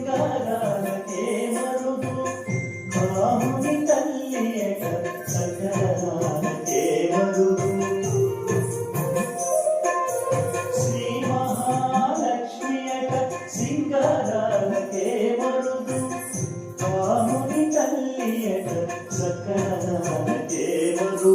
సింగారాలకే మరుదు కాముని తల్లియట సకలాలకే మరుదు శ్రీ మహాలక్ష్మియట సింగారాలకే మరుదు కాముని తల్లియట సకలాలకే మరుదు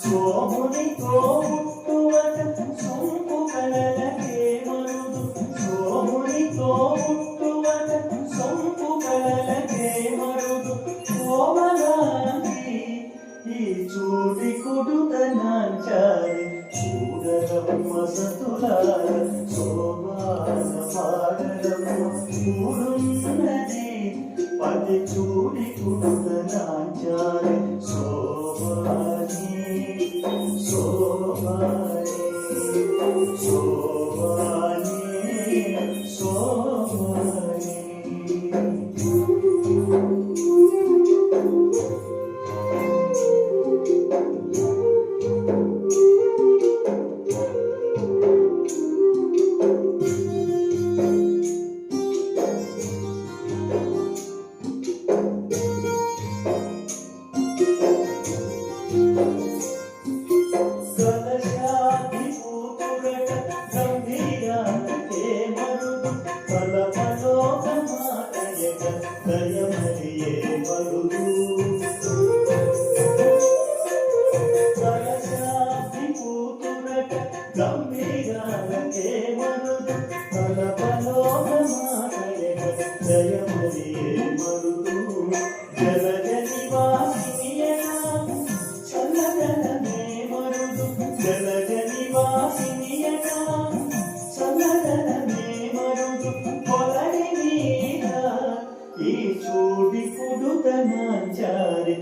సోముని తోబుట్టువట సొంపు కళలకే మరుదు సోముని తోబుట్టువట సొంపు కళలకే మరుదు కోమలాంటి ఈ చూడి కుడుతనాంచారి చూడరమ్మ సతులార శోభాన పాడరమ్మ కూడున్నది పది చూడి కుడుతనాంచారి శోభాని శోభాని శోభాని శోభాని దయమలియే మరుదు సరసాది కూతురట గంభీరాలకే మరుదు తలపలోకమాటయక దయమలియే మరుదు జలజని వాసినియనా చల్లదనమే మరుదు జలజని వాసినియనా చల్లదనమే మరుదు పొలని మీద ఈ చూడి కుడుతనాంచారి